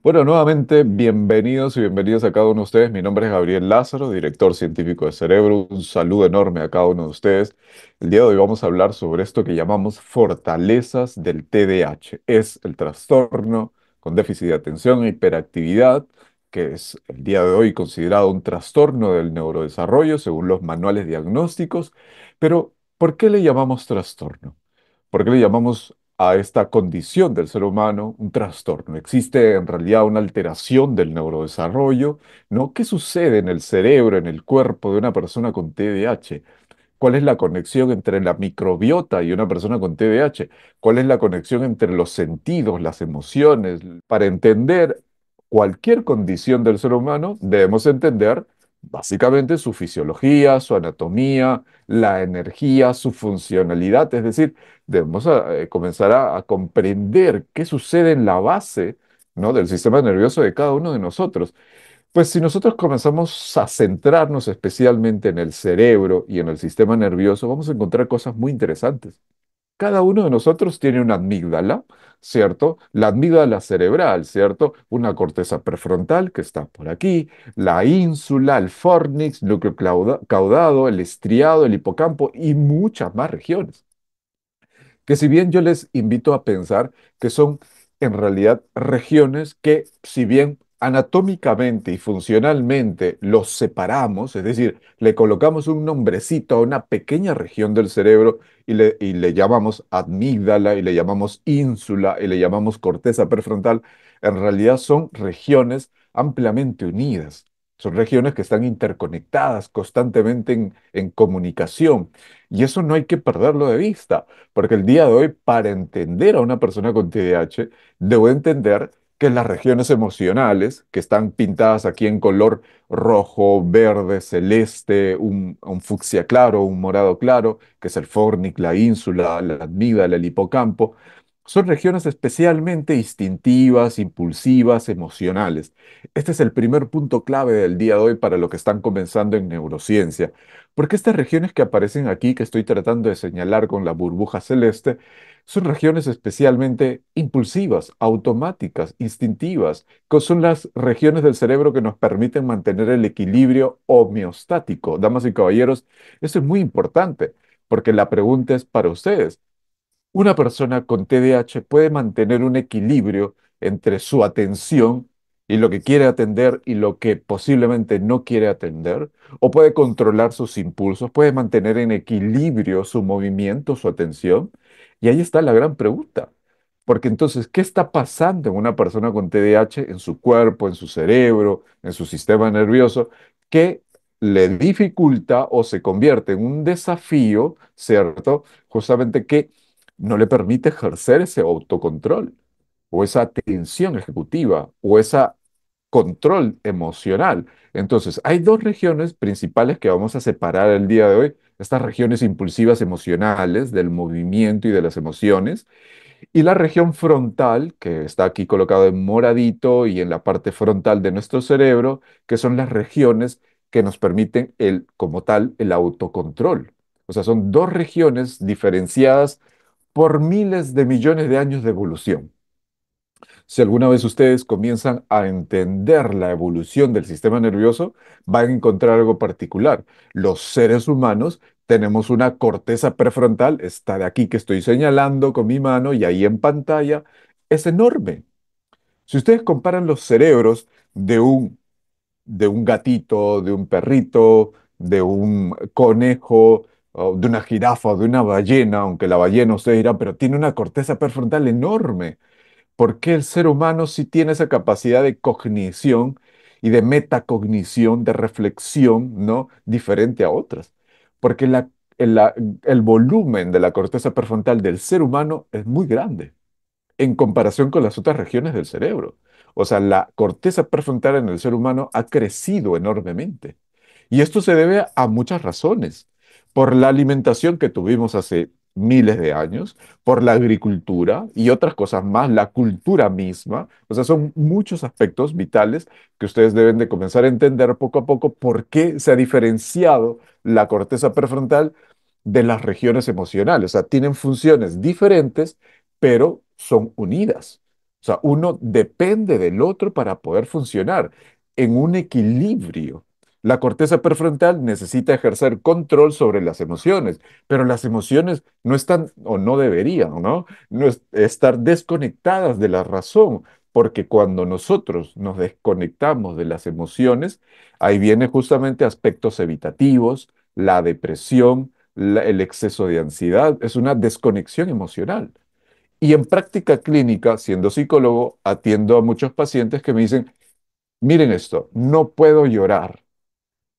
Bueno, nuevamente, bienvenidos y bienvenidos a cada uno de ustedes. Mi nombre es Gabriel Lázaro, director científico de Cerebro. Un saludo enorme a cada uno de ustedes. El día de hoy vamos a hablar sobre esto que llamamos fortalezas del TDAH. Es el trastorno con déficit de atención e hiperactividad, que es el día de hoy considerado un trastorno del neurodesarrollo según los manuales diagnósticos. Pero, ¿por qué le llamamos trastorno? ¿Por qué le llamamos a esta condición del ser humano un trastorno? Existe en realidad una alteración del neurodesarrollo, ¿no? ¿Qué sucede en el cerebro, en el cuerpo de una persona con TDAH? ¿Cuál es la conexión entre la microbiota y una persona con TDAH? ¿Cuál es la conexión entre los sentidos, las emociones? Para entender cualquier condición del ser humano, debemos entender básicamente su fisiología, su anatomía, la energía, su funcionalidad. Es decir, debemos comenzar a comprender qué sucede en la base, ¿no?, del sistema nervioso de cada uno de nosotros. Pues si nosotros comenzamos a centrarnos especialmente en el cerebro y en el sistema nervioso, vamos a encontrar cosas muy interesantes. Cada uno de nosotros tiene una amígdala, ¿cierto? La amígdala cerebral, ¿cierto? Una corteza prefrontal que está por aquí, la ínsula, el fórnix, núcleo caudado, el estriado, el hipocampo y muchas más regiones que si bien yo les invito a pensar que son en realidad regiones que si bien anatómicamente y funcionalmente los separamos, es decir, le colocamos un nombrecito a una pequeña región del cerebro y le llamamos amígdala y le llamamos ínsula y le llamamos corteza prefrontal, en realidad son regiones ampliamente unidas. Son regiones que están interconectadas constantemente en comunicación. Y eso no hay que perderlo de vista. Porque el día de hoy, para entender a una persona con TDAH, debo entender que las regiones emocionales, que están pintadas aquí en color rojo, verde, celeste, un fucsia claro, un morado claro, que es el fórnix, la ínsula, la amígdala, el hipocampo, son regiones especialmente instintivas, impulsivas, emocionales. Este es el primer punto clave del día de hoy para lo que están comenzando en neurociencia. Porque estas regiones que aparecen aquí, que estoy tratando de señalar con la burbuja celeste, son regiones especialmente impulsivas, automáticas, instintivas, que son las regiones del cerebro que nos permiten mantener el equilibrio homeostático. Damas y caballeros, eso es muy importante, porque la pregunta es para ustedes. Una persona con TDAH puede mantener un equilibrio entre su atención y lo que quiere atender y lo que posiblemente no quiere atender, o puede controlar sus impulsos, puede mantener en equilibrio su movimiento, su atención. Y ahí está la gran pregunta. Porque entonces, ¿qué está pasando en una persona con TDAH, en su cuerpo, en su cerebro, en su sistema nervioso, que le dificulta o se convierte en un desafío, ¿cierto? Justamente que no le permite ejercer ese autocontrol o esa atención ejecutiva o ese control emocional. Entonces, hay dos regiones principales que vamos a separar el día de hoy. Estas regiones impulsivas emocionales del movimiento y de las emociones y la región frontal, que está aquí colocado en moradito y en la parte frontal de nuestro cerebro, que son las regiones que nos permiten como tal, el autocontrol. O sea, son dos regiones diferenciadas por miles de millones de años de evolución. Si alguna vez ustedes comienzan a entender la evolución del sistema nervioso, van a encontrar algo particular. Los seres humanos tenemos una corteza prefrontal, está de aquí que estoy señalando con mi mano y ahí en pantalla, es enorme. Si ustedes comparan los cerebros de un gatito, de un perrito, de un conejo, o de una jirafa o de una ballena, aunque la ballena ustedes dirán, pero tiene una corteza prefrontal enorme. ¿Por qué el ser humano sí tiene esa capacidad de cognición y de metacognición, de reflexión, ¿no?, diferente a otras? Porque el volumen de la corteza prefrontal del ser humano es muy grande en comparación con las otras regiones del cerebro. O sea, la corteza prefrontal en el ser humano ha crecido enormemente. Y esto se debe a muchas razones. Por la alimentación que tuvimos hace miles de años, por la agricultura y otras cosas más, la cultura misma. O sea, son muchos aspectos vitales que ustedes deben de comenzar a entender poco a poco por qué se ha diferenciado la corteza prefrontal de las regiones emocionales. O sea, tienen funciones diferentes, pero son unidas. O sea, uno depende del otro para poder funcionar en un equilibrio. La corteza prefrontal necesita ejercer control sobre las emociones, pero las emociones no están o no deberían, ¿no? No estar desconectadas de la razón, porque cuando nosotros nos desconectamos de las emociones, ahí vienen justamente aspectos evitativos, la depresión, el exceso de ansiedad, es una desconexión emocional. Y en práctica clínica, siendo psicólogo, atiendo a muchos pacientes que me dicen, miren esto, no puedo llorar,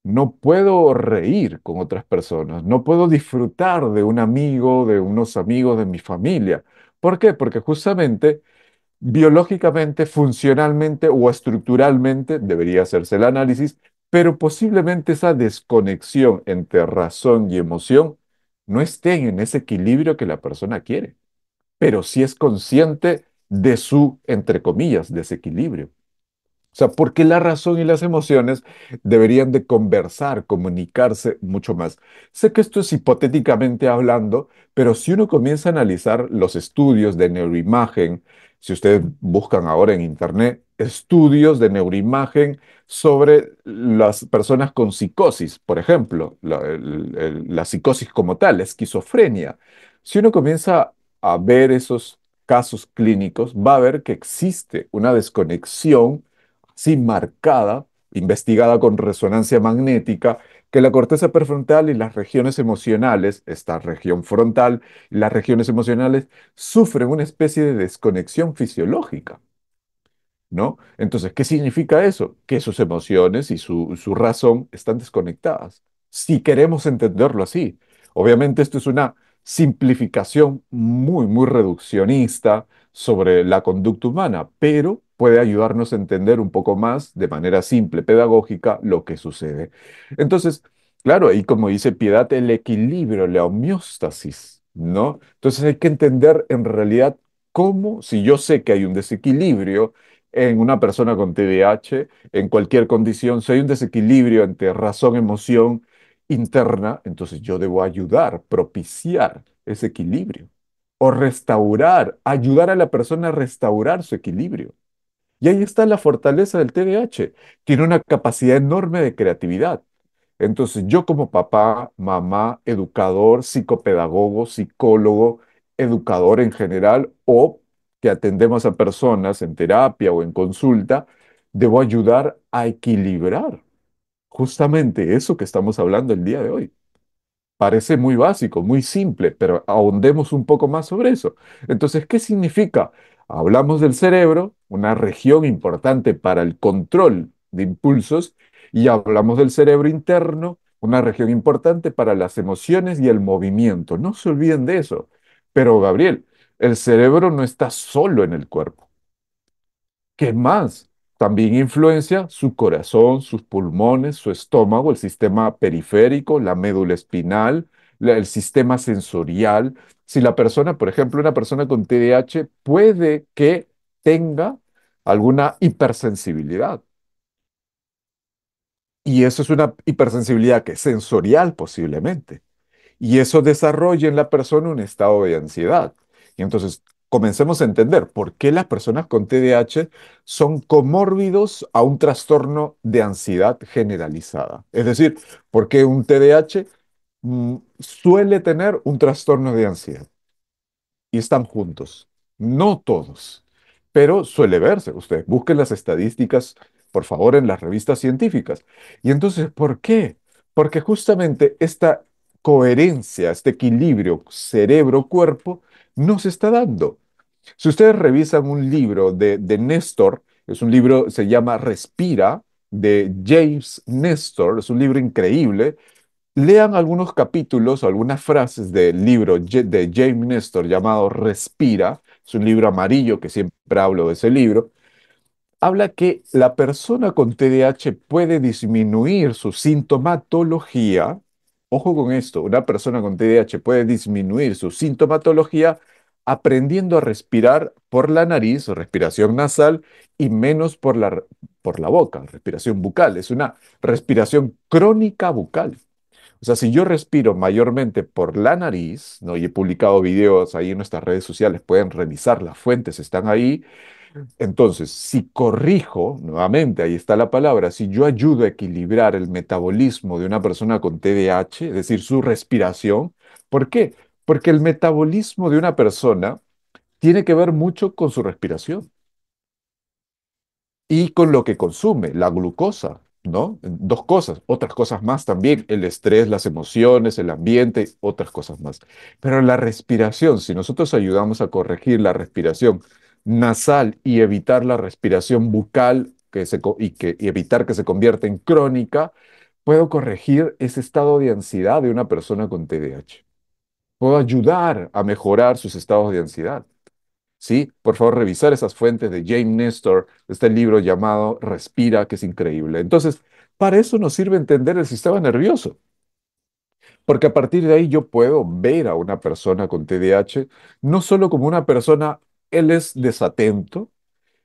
no puedo reír con otras personas, no puedo disfrutar de un amigo, de unos amigos de mi familia. ¿Por qué? Porque justamente biológicamente, funcionalmente o estructuralmente debería hacerse el análisis, pero posiblemente esa desconexión entre razón y emoción no estén en ese equilibrio que la persona quiere, pero sí es consciente de su, entre comillas, desequilibrio. O sea, porque la razón y las emociones deberían de conversar, comunicarse mucho más. Sé que esto es hipotéticamente hablando, pero si uno comienza a analizar los estudios de neuroimagen, si ustedes buscan ahora en internet estudios de neuroimagen sobre las personas con psicosis, por ejemplo, la psicosis como tal, la esquizofrenia, si uno comienza a ver esos casos clínicos, va a ver que existe una desconexión sí marcada, investigada con resonancia magnética, que la corteza prefrontal y las regiones emocionales, esta región frontal y las regiones emocionales, sufren una especie de desconexión fisiológica. ¿No? Entonces, ¿qué significa eso? Que sus emociones y su razón están desconectadas. Si queremos entenderlo así. Obviamente esto es una simplificación muy, muy reduccionista sobre la conducta humana, pero puede ayudarnos a entender un poco más de manera simple, pedagógica, lo que sucede. Entonces, claro, ahí como dice Piedad, el equilibrio, la homeostasis, ¿no? Entonces hay que entender en realidad cómo, si yo sé que hay un desequilibrio, en una persona con TDAH, en cualquier condición, si hay un desequilibrio entre razón, emoción interna, entonces yo debo ayudar, propiciar ese equilibrio o restaurar, ayudar a la persona a restaurar su equilibrio. Y ahí está la fortaleza del TDAH. Tiene una capacidad enorme de creatividad. Entonces, yo como papá, mamá, educador, psicopedagogo, psicólogo, educador en general, o que atendemos a personas en terapia o en consulta, debo ayudar a equilibrar justamente eso que estamos hablando el día de hoy. Parece muy básico, muy simple, pero ahondemos un poco más sobre eso. Entonces, ¿qué significa? Hablamos del cerebro, una región importante para el control de impulsos, y hablamos del cerebro interno, una región importante para las emociones y el movimiento. No se olviden de eso. Pero, Gabriel, el cerebro no está solo en el cuerpo. ¿Qué más? También influencia su corazón, sus pulmones, su estómago, el sistema periférico, la médula espinal, el sistema sensorial. Si la persona, por ejemplo, una persona con TDAH puede que tenga alguna hipersensibilidad. Y eso es una hipersensibilidad que es sensorial posiblemente. Y eso desarrolla en la persona un estado de ansiedad. Y entonces comencemos a entender por qué las personas con TDAH son comórbidos a un trastorno de ansiedad generalizada. Es decir, por qué un TDAH suele tener un trastorno de ansiedad y están juntos. No todos, pero suele verse. Ustedes busquen las estadísticas, por favor, en las revistas científicas. Y entonces, ¿por qué? Porque justamente esta coherencia, este equilibrio cerebro-cuerpo, no se está dando. Si ustedes revisan un libro de Nestor, es un libro, se llama Respira, de James Nestor, es un libro increíble. Lean algunos capítulos, algunas frases del libro de James Nestor llamado Respira, es un libro amarillo que siempre hablo de ese libro. Habla que la persona con TDAH puede disminuir su sintomatología. Ojo con esto, una persona con TDAH puede disminuir su sintomatología aprendiendo a respirar por la nariz, o respiración nasal, y menos por la boca, respiración bucal. Es una respiración crónica bucal. O sea, si yo respiro mayormente por la nariz, ¿no? Y he publicado videos ahí en nuestras redes sociales, pueden revisar, las fuentes están ahí. Entonces, si corrijo, nuevamente, ahí está la palabra, si yo ayudo a equilibrar el metabolismo de una persona con TDAH, es decir, su respiración, ¿por qué? Porque el metabolismo de una persona tiene que ver mucho con su respiración y con lo que consume, la glucosa, ¿no? Dos cosas, otras cosas más también, el estrés, las emociones, el ambiente, otras cosas más. Pero la respiración, si nosotros ayudamos a corregir la respiración nasal y evitar la respiración bucal y evitar que se convierta en crónica, puedo corregir ese estado de ansiedad de una persona con TDAH. Puedo ayudar a mejorar sus estados de ansiedad. Sí, por favor, revisar esas fuentes de James Nestor, este libro llamado Respira, que es increíble. Entonces, para eso nos sirve entender el sistema nervioso, porque a partir de ahí yo puedo ver a una persona con TDAH no solo como una persona, él es desatento,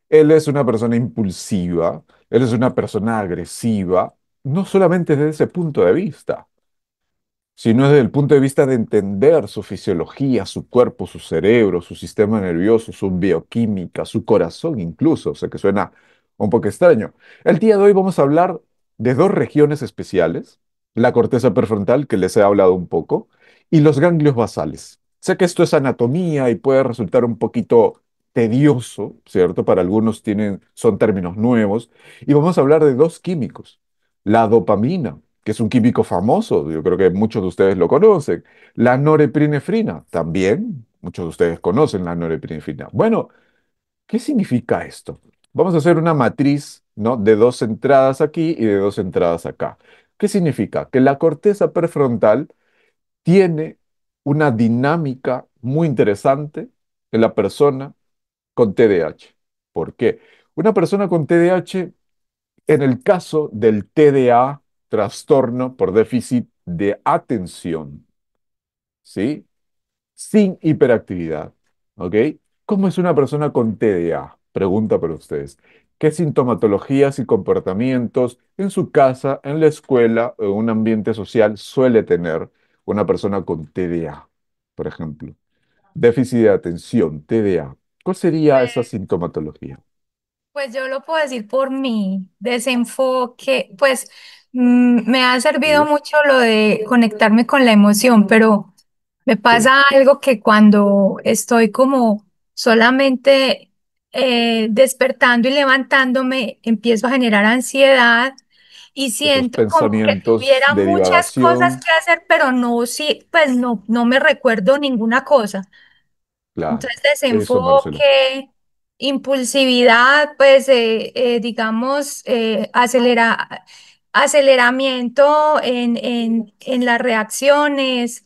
él es una persona impulsiva, él es una persona agresiva, no solamente desde ese punto de vista, sino desde el punto de vista de entender su fisiología, su cuerpo, su cerebro, su sistema nervioso, su bioquímica, su corazón incluso. O sea que suena un poco extraño. El día de hoy vamos a hablar de dos regiones especiales, la corteza prefrontal, que les he hablado un poco, y los ganglios basales. Sé que esto es anatomía y puede resultar un poquito tedioso, ¿cierto? Para algunos son términos nuevos, y vamos a hablar de dos químicos, la dopamina, que es un químico famoso, yo creo que muchos de ustedes lo conocen. La norepinefrina, también, muchos de ustedes conocen la norepinefrina. Bueno, ¿qué significa esto? Vamos a hacer una matriz, ¿no? De dos entradas aquí y de dos entradas acá. ¿Qué significa? Que la corteza prefrontal tiene una dinámica muy interesante en la persona con TDAH. ¿Por qué? Una persona con TDAH en el caso del TDA, trastorno por déficit de atención, ¿sí? Sin hiperactividad, ¿ok? ¿Cómo es una persona con TDA? Pregunta para ustedes. ¿Qué sintomatologías y comportamientos en su casa, en la escuela o en un ambiente social suele tener una persona con TDA, por ejemplo? Déficit de atención, TDA. ¿Cuál sería esa Pues, sintomatología? pues yo lo puedo decir por mi desenfoque, pues me ha servido Sí, mucho lo de conectarme con la emoción, pero me sí. pasa algo que cuando estoy como solamente despertando y levantándome, empiezo a generar ansiedad y Esos siento como que pensamientos tuviera de muchas cosas divagación. que hacer, pero no, sí, pues no me recuerdo ninguna cosa. Claro, Entonces, eso, Marcelo. desenfoque, impulsividad, pues, digamos, aceleramiento en las reacciones,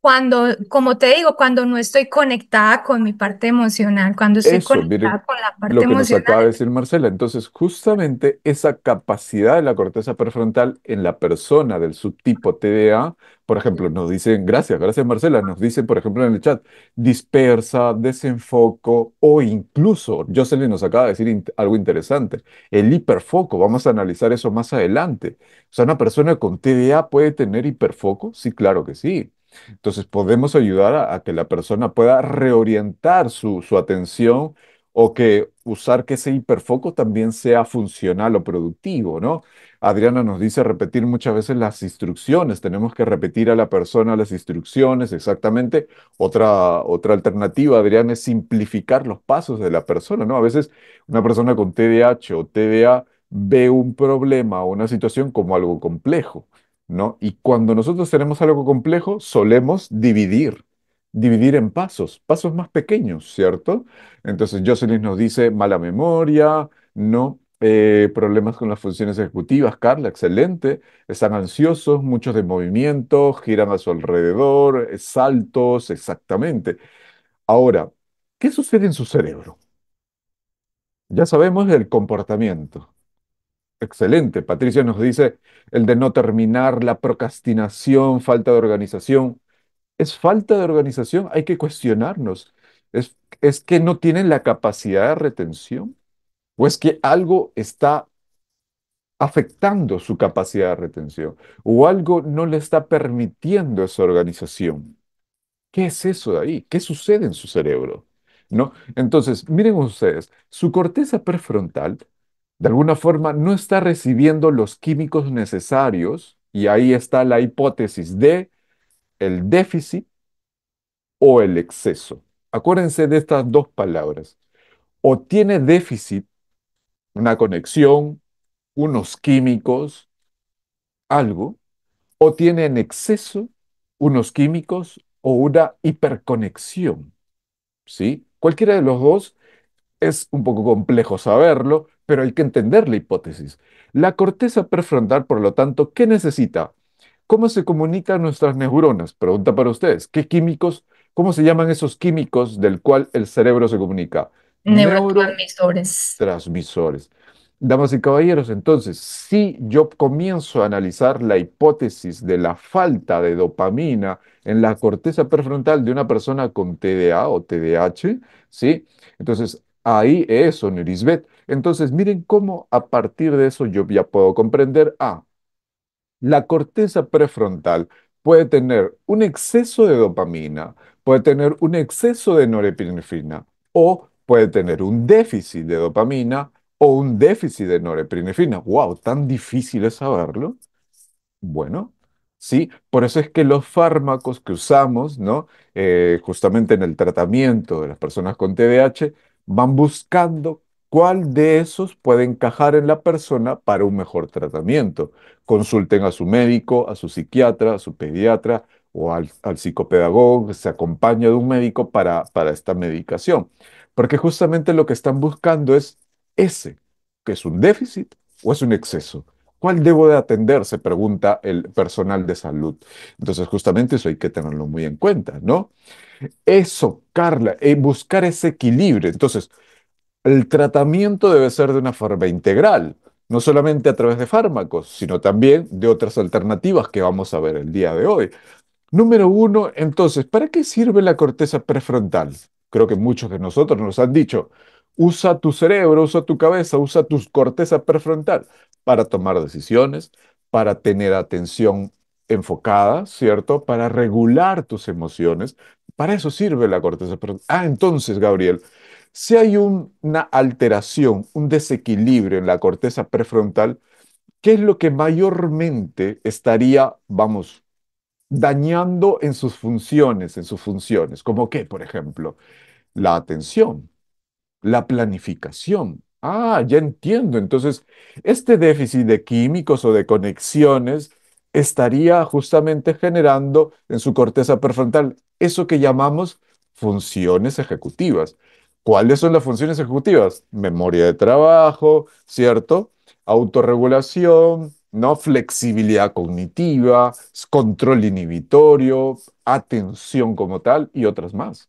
cuando, como te digo, cuando no estoy conectada con mi parte emocional, cuando estoy Eso, miren conectada con la parte lo que nos acaba de emocional. decir Marcela. Entonces, justamente esa capacidad de la corteza prefrontal en la persona del subtipo TDA, por ejemplo, nos dicen, gracias Marcela, nos dicen, por ejemplo, en el chat, dispersa, desenfoco o incluso, Jocelyn nos acaba de decir algo interesante, el hiperfoco. Vamos a analizar eso más adelante. O sea, ¿una persona con TDA puede tener hiperfoco? Sí, claro que sí. Entonces podemos ayudar a que la persona pueda reorientar su atención o que usar que ese hiperfoco también sea funcional o productivo, ¿no? Adriana nos dice repetir muchas veces las instrucciones, tenemos que repetir a la persona las instrucciones exactamente. Otra alternativa, Adriana, es simplificar los pasos de la persona, ¿no? A veces una persona con TDAH o TDA ve un problema o una situación como algo complejo. ¿No? Y cuando nosotros tenemos algo complejo, solemos dividir en pasos, pasos más pequeños, ¿cierto? Entonces, Jocelyn nos dice mala memoria, ¿no? Problemas con las funciones ejecutivas, Carla, excelente. Están ansiosos, muchos de movimiento, giran a su alrededor, saltos, exactamente. Ahora, ¿qué sucede en su cerebro? Ya sabemos el comportamiento. Excelente. Patricia nos dice el de no terminar, la procrastinación, falta de organización. ¿Es falta de organización? Hay que cuestionarnos. ¿Es que no tienen la capacidad de retención? ¿O es que algo está afectando su capacidad de retención? ¿O algo no le está permitiendo esa organización? ¿Qué es eso de ahí? ¿Qué sucede en su cerebro? ¿no? Entonces, miren ustedes, su corteza prefrontal, de alguna forma, no está recibiendo los químicos necesarios, y ahí está la hipótesis de el déficit o el exceso. Acuérdense de estas dos palabras. O tiene déficit, una conexión, unos químicos, algo, o tiene en exceso unos químicos o una hiperconexión, ¿sí? Cualquiera de los dos es un poco complejo saberlo, pero hay que entender la hipótesis. La corteza prefrontal, por lo tanto, ¿qué necesita? ¿Cómo se comunican nuestras neuronas? Pregunta para ustedes. ¿Qué químicos, cómo se llaman esos químicos del cual el cerebro se comunica? Neurotransmisores. Neurotransmisores. Damas y caballeros, entonces, si yo comienzo a analizar la hipótesis de la falta de dopamina en la corteza prefrontal de una persona con TDA o TDAH, ¿sí? Entonces, ahí eso, Nurisbet. Entonces, miren cómo a partir de eso yo ya puedo comprender, la corteza prefrontal puede tener un exceso de dopamina, puede tener un exceso de norepinefrina o puede tener un déficit de dopamina o un déficit de norepinefrina. ¡Wow! Tan difícil es saberlo. Bueno, sí, por eso es que los fármacos que usamos, ¿no? Justamente en el tratamiento de las personas con TDAH, van buscando cuál de esos puede encajar en la persona para un mejor tratamiento. Consulten a su médico, a su psiquiatra, a su pediatra o al psicopedagogo que se acompaña de un médico para esta medicación. Porque justamente lo que están buscando es ese, que es un déficit o es un exceso. ¿Cuál debo de atender? Se pregunta el personal de salud. Entonces, justamente eso hay que tenerlo muy en cuenta, ¿no? Eso, Carla, buscar ese equilibrio. Entonces, el tratamiento debe ser de una forma integral, no solamente a través de fármacos, sino también de otras alternativas que vamos a ver el día de hoy. Número uno, entonces, ¿para qué sirve la corteza prefrontal? Creo que muchos de nosotros nos han dicho, usa tu cerebro, usa tu cabeza, usa tu corteza prefrontal para tomar decisiones, para tener atención enfocada, ¿cierto? Para regular tus emociones. Para eso sirve la corteza prefrontal. Entonces, Gabriel, si hay una alteración, un desequilibrio en la corteza prefrontal, ¿qué es lo que mayormente estaría, vamos, dañando en sus funciones, en sus funciones? ¿Como qué, por ejemplo? La atención, la planificación. Ya entiendo. Entonces, este déficit de químicos o de conexiones estaría justamente generando en su corteza prefrontal eso que llamamos funciones ejecutivas. ¿Cuáles son las funciones ejecutivas? Memoria de trabajo, ¿cierto? Autorregulación, ¿no? Flexibilidad cognitiva, control inhibitorio, atención como tal y otras más.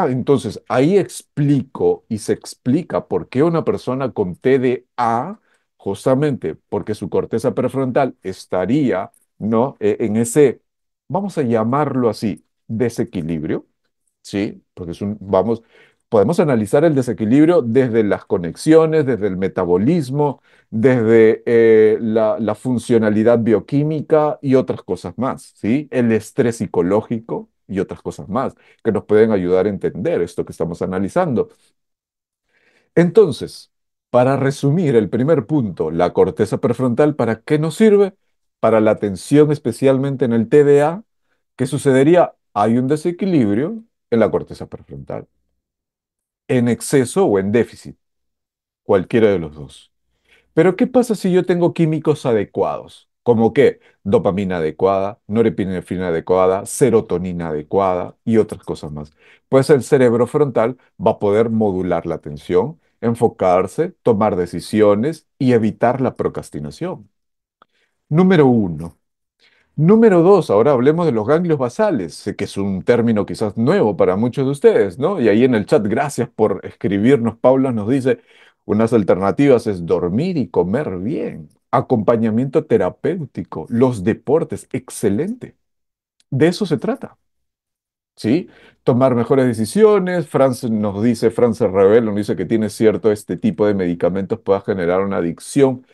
Entonces ahí explico y se explica por qué una persona con TDA, justamente porque su corteza prefrontal estaría, ¿no? En ese, vamos a llamarlo así, desequilibrio, ¿sí? Porque podemos analizar el desequilibrio desde las conexiones, desde el metabolismo, desde la funcionalidad bioquímica y otras cosas más, ¿sí? El estrés psicológico y otras cosas más que nos pueden ayudar a entender esto que estamos analizando. Entonces, para resumir el primer punto, la corteza prefrontal, ¿para qué nos sirve? Para la atención, especialmente en el TDA. ¿Qué sucedería? Hay un desequilibrio en la corteza prefrontal, en exceso o en déficit, cualquiera de los dos. Pero ¿qué pasa si yo tengo químicos adecuados? ¿Como qué? Dopamina adecuada, norepinefrina adecuada, serotonina adecuada y otras cosas más. Pues el cerebro frontal va a poder modular la atención, enfocarse, tomar decisiones y evitar la procrastinación. Número uno. Número dos, ahora hablemos de los ganglios basales. Sé que es un término quizás nuevo para muchos de ustedes, ¿no? Y ahí en el chat, gracias por escribirnos. Paula nos dice, unas alternativas es dormir y comer bien, acompañamiento terapéutico, los deportes, excelente. De eso se trata, ¿sí? Tomar mejores decisiones. France Rebel nos dice que tiene cierto este tipo de medicamentos pueda generar una adicción.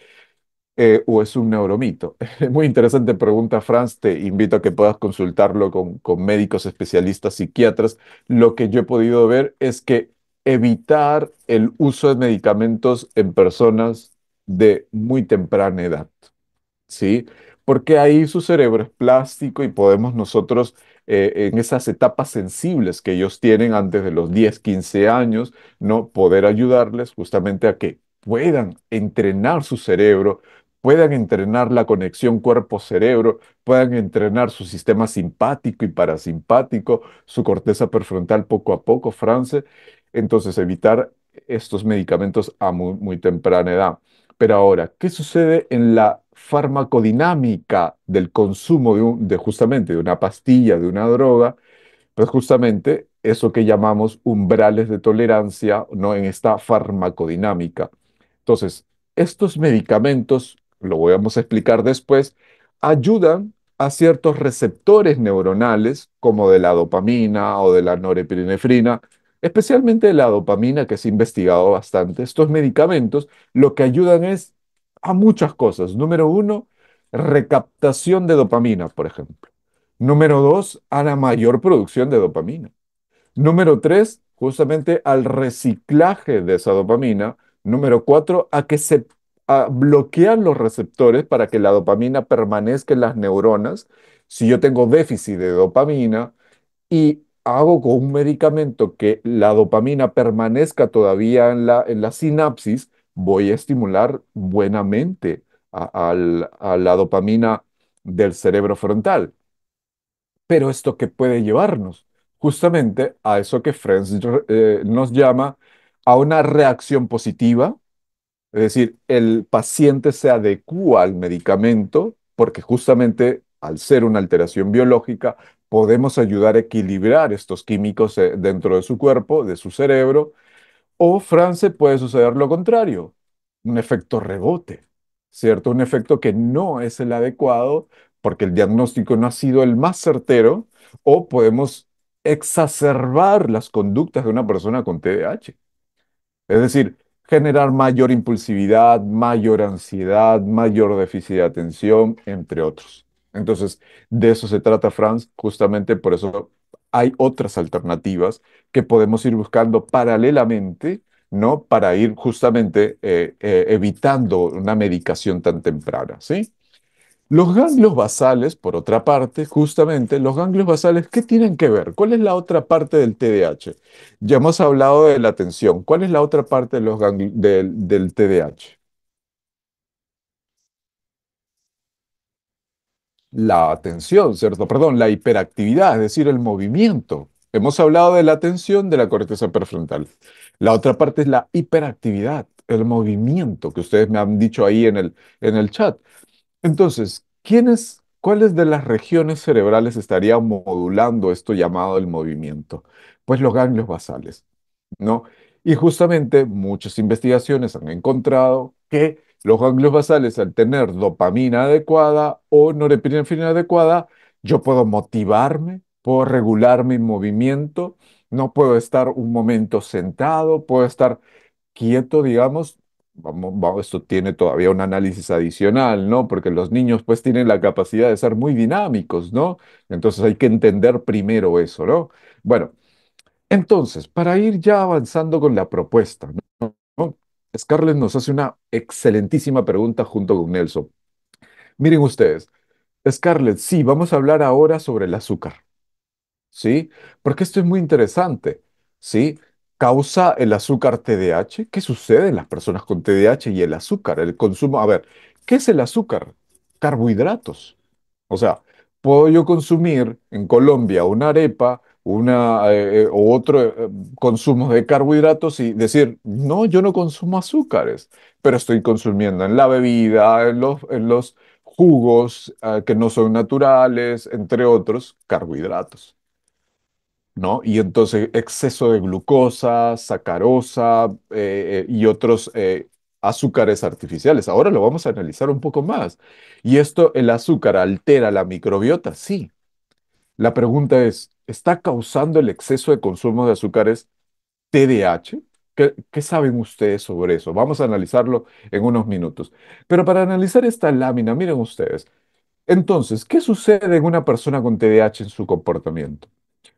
o es un neuromito? Muy interesante pregunta, Franz. Te invito a que puedas consultarlo con médicos especialistas, psiquiatras. Lo que yo he podido ver es que evitar el uso de medicamentos en personas de muy temprana edad. ¿Sí? Porque ahí su cerebro es plástico y podemos nosotros, en esas etapas sensibles que ellos tienen antes de los 10 15 años, ¿no? Poder ayudarles justamente a que puedan entrenar su cerebro, puedan entrenar la conexión cuerpo-cerebro, puedan entrenar su sistema simpático y parasimpático, su corteza prefrontal poco a poco, France. Entonces, evitar estos medicamentos a muy, muy temprana edad. Pero ahora, ¿qué sucede en la farmacodinámica del consumo de justamente de una pastilla, de una droga? Pues justamente eso que llamamos umbrales de tolerancia, ¿no? En esta farmacodinámica. Entonces, estos medicamentos, lo vamos a explicar después, ayudan a ciertos receptores neuronales, como de la dopamina o de la norepinefrina, especialmente de la dopamina, que se ha investigado bastante. Estos medicamentos lo que ayudan es a muchas cosas. Número uno, recaptación de dopamina, por ejemplo. Número dos, a la mayor producción de dopamina. Número tres, justamente al reciclaje de esa dopamina. Número cuatro, a que se bloquean los receptores para que la dopamina permanezca en las neuronas. Si yo tengo déficit de dopamina y hago con un medicamento que la dopamina permanezca todavía en la sinapsis, voy a estimular buenamente a la dopamina del cerebro frontal. Pero esto que puede llevarnos justamente a eso que Friends nos llama a una reacción positiva, es decir, el paciente se adecúa al medicamento porque justamente al ser una alteración biológica podemos ayudar a equilibrar estos químicos dentro de su cuerpo, de su cerebro, o, France, puede suceder lo contrario, un efecto rebote, ¿cierto? Un efecto que no es el adecuado porque el diagnóstico no ha sido el más certero, o podemos exacerbar las conductas de una persona con TDAH. Es decir, generar mayor impulsividad, mayor ansiedad, mayor déficit de atención, entre otros. Entonces, de eso se trata, Franz. Justamente por eso hay otras alternativas que podemos ir buscando paralelamente, ¿no? Para ir justamente evitando una medicación tan temprana, ¿sí? Los ganglios basales, por otra parte, justamente, los ganglios basales, ¿qué tienen que ver? ¿Cuál es la otra parte del TDAH? Ya hemos hablado de la atención. ¿Cuál es la otra parte de del TDAH? La atención, ¿cierto? Perdón, la hiperactividad, es decir, el movimiento. Hemos hablado de la atención de la corteza prefrontal. La otra parte es la hiperactividad, el movimiento que ustedes me han dicho ahí en el chat. Entonces, cuáles de las regiones cerebrales estarían modulando esto llamado el movimiento? Pues los ganglios basales, ¿no? Y justamente muchas investigaciones han encontrado que los ganglios basales, al tener dopamina adecuada o norepinefrina adecuada, yo puedo motivarme, puedo regular mi movimiento, no puedo estar un momento sentado, puedo estar quieto, digamos. Esto tiene todavía un análisis adicional, ¿no? Porque los niños pues tienen la capacidad de ser muy dinámicos, ¿no? Entonces hay que entender primero eso, ¿no? Bueno, entonces, para ir ya avanzando con la propuesta, ¿no? Scarlett nos hace una excelentísima pregunta junto con Nelson. Miren ustedes, Scarlett, sí, vamos a hablar ahora sobre el azúcar. ¿Sí? Porque esto es muy interesante, ¿sí? ¿Causa el azúcar TDAH? ¿Qué sucede en las personas con TDAH y el azúcar? El consumo, a ver, ¿qué es el azúcar? Carbohidratos. O sea, puedo yo consumir en Colombia una arepa, o otro consumo de carbohidratos y decir, no, yo no consumo azúcares, pero estoy consumiendo en la bebida, en los jugos que no son naturales, entre otros, carbohidratos. ¿No? Y entonces exceso de glucosa, sacarosa y otros azúcares artificiales. Ahora lo vamos a analizar un poco más. ¿Y esto, el azúcar, altera la microbiota? Sí. La pregunta es, ¿está causando el exceso de consumo de azúcares TDAH? ¿Qué saben ustedes sobre eso? Vamos a analizarlo en unos minutos. Pero para analizar esta lámina, miren ustedes. Entonces, ¿qué sucede en una persona con TDAH en su comportamiento?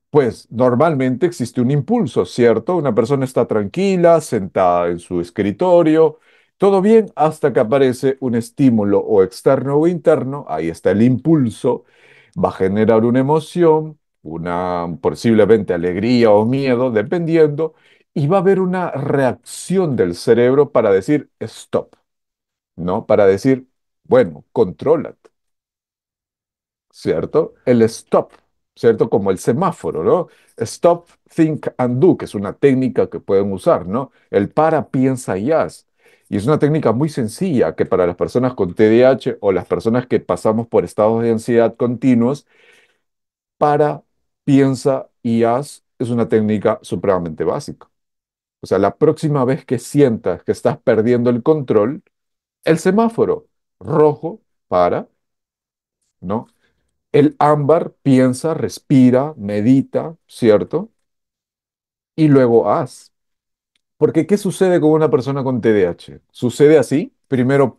Pues normalmente existe un impulso, ¿cierto? Una persona está tranquila, sentada en su escritorio, todo bien hasta que aparece un estímulo o externo o interno, ahí está el impulso, va a generar una emoción, una posiblemente alegría o miedo, dependiendo, y va a haber una reacción del cerebro para decir stop, ¿no? Para decir, bueno, contrólate. ¿Cierto? El stop, ¿cierto? Como el semáforo, ¿no? Stop, think and do, que es una técnica que pueden usar, ¿no? El para, piensa y haz. Y es una técnica muy sencilla que para las personas con TDAH o las personas que pasamos por estados de ansiedad continuos, para, piensa y haz es una técnica supremamente básica. O sea, la próxima vez que sientas que estás perdiendo el control, el semáforo rojo, para, ¿no? El ámbar piensa, respira, medita, ¿cierto? Y luego haz. Porque ¿qué sucede con una persona con TDAH? ¿Sucede así? Primero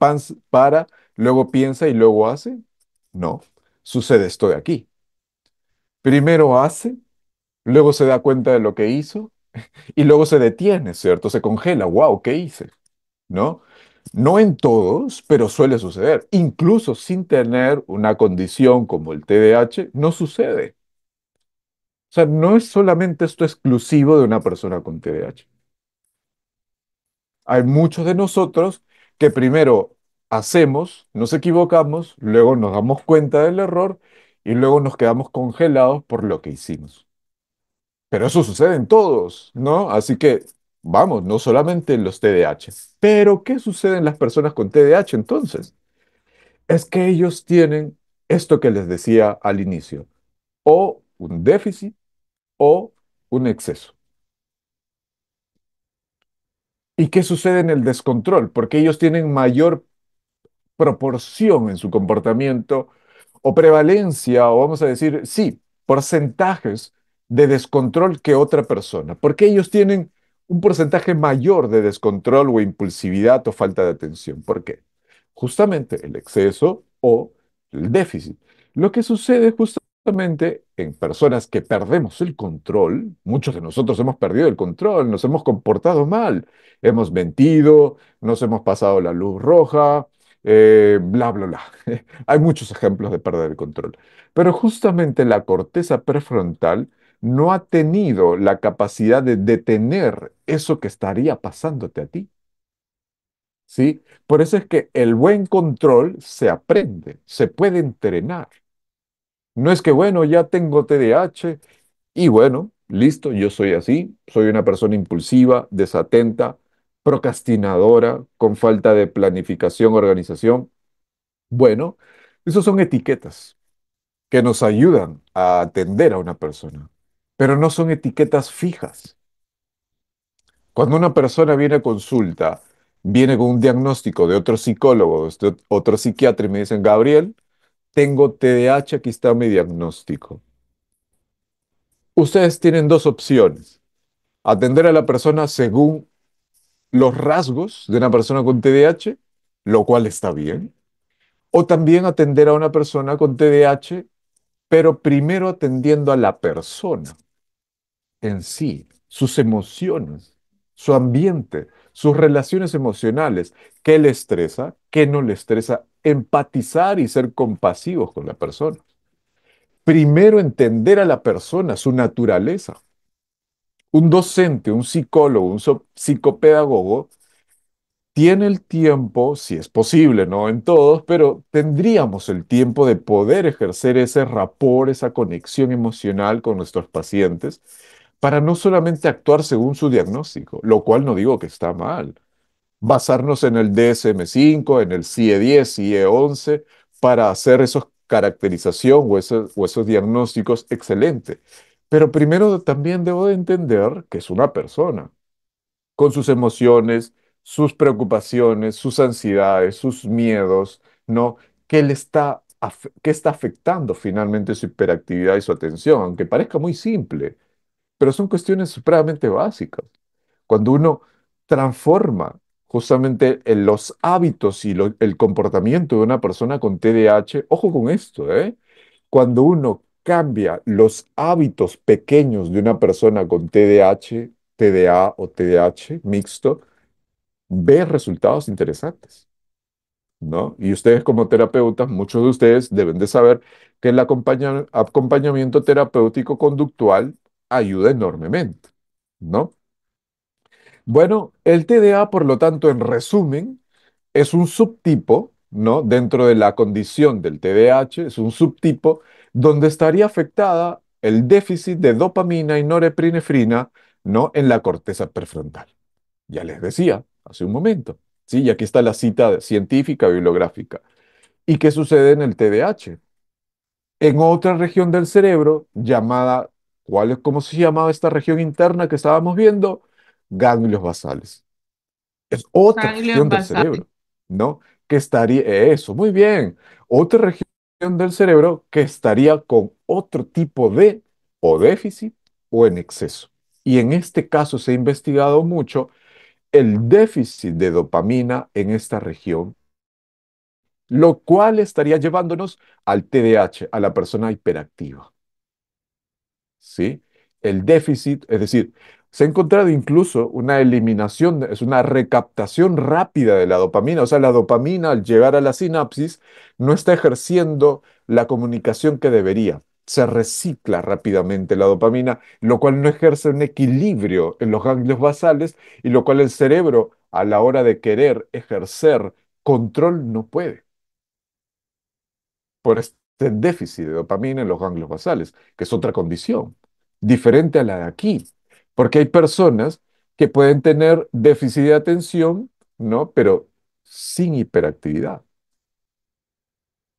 para, luego piensa y luego hace. No, sucede esto de aquí. Primero hace, luego se da cuenta de lo que hizo y luego se detiene, ¿cierto? Se congela. ¡Wow! ¿Qué hice? ¿No? No en todos, pero suele suceder. Incluso sin tener una condición como el TDAH, no sucede. O sea, no es solamente esto exclusivo de una persona con TDAH. Hay muchos de nosotros que primero hacemos, nos equivocamos, luego nos damos cuenta del error y luego nos quedamos congelados por lo que hicimos. Pero eso sucede en todos, ¿no? Así que, vamos, no solamente en los TDAH. Pero, ¿qué sucede en las personas con TDAH entonces? Es que ellos tienen esto que les decía al inicio, o un déficit o un exceso. ¿Y qué sucede en el descontrol? Porque ellos tienen mayor proporción en su comportamiento o prevalencia, o vamos a decir, sí, porcentajes de descontrol que otra persona, porque ellos tienen un porcentaje mayor de descontrol o impulsividad o falta de atención. ¿Por qué? Justamente el exceso o el déficit. Lo que sucede justamente en personas que perdemos el control, muchos de nosotros hemos perdido el control, nos hemos comportado mal, hemos mentido, nos hemos pasado la luz roja, bla, bla, bla. Hay muchos ejemplos de perder el control. Pero justamente la corteza prefrontal no ha tenido la capacidad de detener eso que estaría pasándote a ti. ¿Sí? Por eso es que el buen control se aprende, se puede entrenar. No es que, bueno, ya tengo TDAH y bueno, listo, yo soy así, soy una persona impulsiva, desatenta, procrastinadora, con falta de planificación, organización. Bueno, esos son etiquetas que nos ayudan a atender a una persona, pero no son etiquetas fijas. Cuando una persona viene a consulta, viene con un diagnóstico de otro psicólogo, de otro psiquiatra y me dicen, Gabriel, tengo TDAH, aquí está mi diagnóstico. Ustedes tienen dos opciones. Atender a la persona según los rasgos de una persona con TDAH, lo cual está bien, o también atender a una persona con TDAH pero primero atendiendo a la persona en sí, sus emociones, su ambiente, sus relaciones emocionales, qué le estresa, qué no le estresa, empatizar y ser compasivos con la persona. Primero entender a la persona, su naturaleza. Un docente, un psicólogo, un psicopedagogo tiene el tiempo, si es posible, no en todos, pero tendríamos el tiempo de poder ejercer ese rapport, esa conexión emocional con nuestros pacientes, para no solamente actuar según su diagnóstico, lo cual no digo que está mal. Basarnos en el DSM-5, en el CIE-10, CIE-11, para hacer esos caracterización o esos diagnósticos, excelente. Pero primero también debo de entender que es una persona con sus emociones, sus preocupaciones, sus ansiedades, sus miedos, ¿no? ¿Qué está afectando finalmente su hiperactividad y su atención? Aunque parezca muy simple, pero son cuestiones supremamente básicas. cuando uno transforma justamente en los hábitos y el comportamiento de una persona con TDAH, ojo con esto, ¿eh? Cuando uno cambia los hábitos pequeños de una persona con TDAH, TDA o TDAH mixto, ve resultados interesantes, ¿no? Y ustedes como terapeutas, muchos de ustedes deben de saber que el acompañamiento terapéutico conductual ayuda enormemente, ¿no? Bueno, el TDA, por lo tanto, en resumen, es un subtipo, ¿no? Dentro de la condición del TDAH, es un subtipo donde estaría afectada el déficit de dopamina y norepinefrina, ¿no? En la corteza prefrontal. Ya les decía hace un momento, ¿sí? Y aquí está la cita científica bibliográfica. ¿Y qué sucede en el TDAH? En otra región del cerebro llamada, ¿cómo se llamaba esta región interna que estábamos viendo? Ganglios basales. Es otra Ganglios región del basales. cerebro, ¿no? Que estaría, eso, muy bien. Otra región del cerebro que estaría con otro tipo de o déficit o en exceso. Y en este caso se ha investigado mucho el déficit de dopamina en esta región, lo cual estaría llevándonos al TDAH, a la persona hiperactiva. ¿Sí? El déficit, es decir, se ha encontrado incluso una eliminación, es una recaptación rápida de la dopamina, o sea, la dopamina al llegar a la sinapsis no está ejerciendo la comunicación que debería. Se recicla rápidamente la dopamina, lo cual no ejerce un equilibrio en los ganglios basales y lo cual el cerebro, a la hora de querer ejercer control, no puede por este déficit de dopamina en los ganglios basales, que es otra condición, diferente a la de aquí, porque hay personas que pueden tener déficit de atención, ¿no? Pero sin hiperactividad,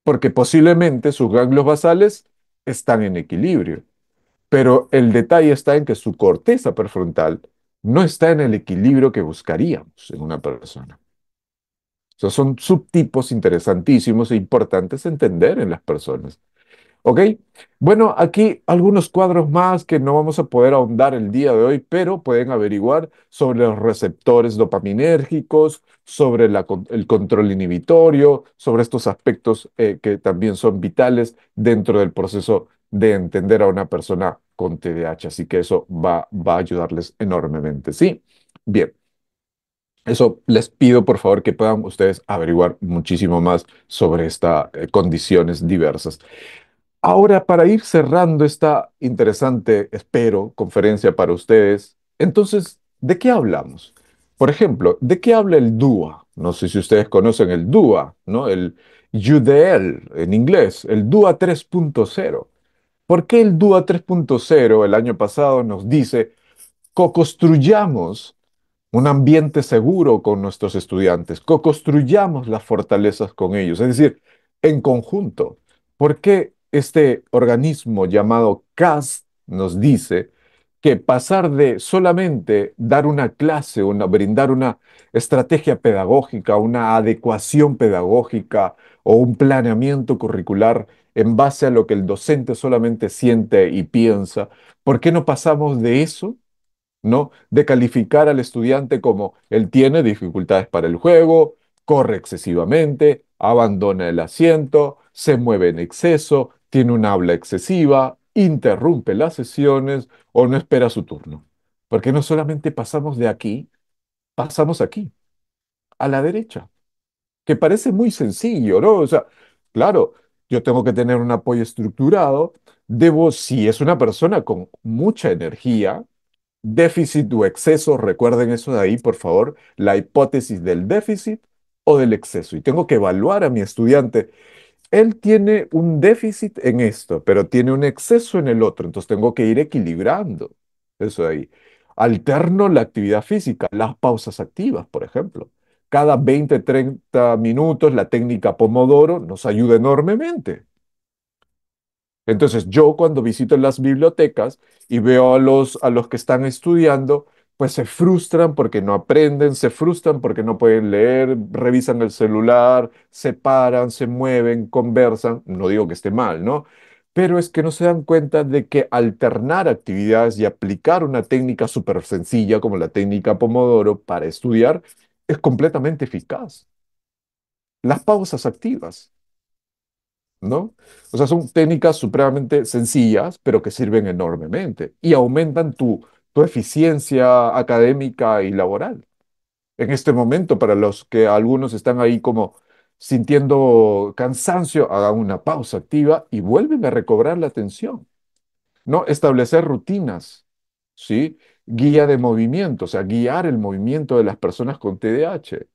porque posiblemente sus ganglios basales están en equilibrio, pero el detalle está en que su corteza prefrontal no está en el equilibrio que buscaríamos en una persona. O sea, son subtipos interesantísimos e importantes a entender en las personas. ¿Ok? Bueno, aquí algunos cuadros más que no vamos a poder ahondar el día de hoy, pero pueden averiguar sobre los receptores dopaminérgicos, sobre el control inhibitorio, sobre estos aspectos que también son vitales dentro del proceso de entender a una persona con TDAH. Así que eso va a ayudarles enormemente. ¿Sí? Bien. Eso les pido por favor que puedan ustedes averiguar muchísimo más sobre estas condiciones diversas. Ahora, para ir cerrando esta interesante, espero, conferencia para ustedes, entonces, ¿de qué hablamos? Por ejemplo, ¿de qué habla el DUA? No sé si ustedes conocen el DUA, ¿no? El UDL en inglés, el DUA 3.0. ¿Por qué el DUA 3.0 el año pasado nos dice, co-construyamos un ambiente seguro con nuestros estudiantes, co-construyamos las fortalezas con ellos, es decir, en conjunto? ¿Por qué este organismo llamado CAS nos dice que pasar de solamente dar una clase, brindar una estrategia pedagógica, una adecuación pedagógica o un planeamiento curricular en base a lo que el docente solamente siente y piensa, ¿por qué no pasamos de eso, ¿no? De calificar al estudiante como él tiene dificultades para el juego, corre excesivamente, abandona el asiento, se mueve en exceso, tiene una habla excesiva, interrumpe las sesiones o no espera su turno? Porque no solamente pasamos de aquí, pasamos aquí, a la derecha, que parece muy sencillo, ¿no? O sea, claro, yo tengo que tener un apoyo estructurado, debo, si es una persona con mucha energía, déficit o exceso, recuerden eso de ahí, por favor, la hipótesis del déficit o del exceso. Y tengo que evaluar a mi estudiante. Él tiene un déficit en esto, pero tiene un exceso en el otro, entonces tengo que ir equilibrando eso de ahí. Alterno la actividad física, las pausas activas, por ejemplo. Cada 20, 30 minutos, la técnica Pomodoro nos ayuda enormemente. Entonces, yo cuando visito las bibliotecas y veo a los que están estudiando, pues se frustran porque no aprenden, se frustran porque no pueden leer, revisan el celular, se paran, se mueven, conversan. No digo que esté mal, ¿no? pero es que no se dan cuenta de que alternar actividades y aplicar una técnica súper sencilla como la técnica Pomodoro para estudiar es completamente eficaz. Las pausas activas, ¿no? O sea, son técnicas supremamente sencillas, pero que sirven enormemente y aumentan tu eficiencia académica y laboral. En este momento, para los que algunos están ahí como sintiendo cansancio, hagan una pausa activa y vuelven a recobrar la atención, ¿no? Establecer rutinas, ¿sí? Guía de movimiento, o sea, guiar el movimiento de las personas con TDAH.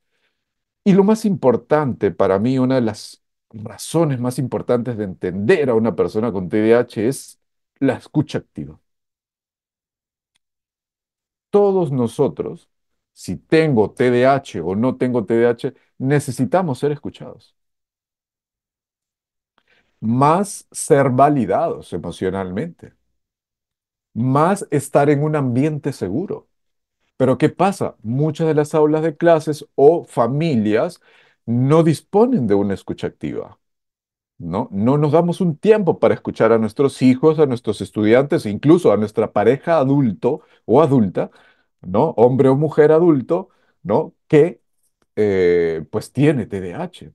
Y lo más importante para mí, una de las razones más importantes de entender a una persona con TDAH es la escucha activa. Todos nosotros, si tengo TDAH o no tengo TDAH, necesitamos ser escuchados, más ser validados emocionalmente, más estar en un ambiente seguro. Pero ¿qué pasa? Muchas de las aulas de clases o familias no disponen de una escucha activa. ¿No? No nos damos un tiempo para escuchar a nuestros hijos, a nuestros estudiantes, incluso a nuestra pareja adulto o adulta, ¿no? Hombre o mujer adulto, ¿no? Que pues tiene TDAH,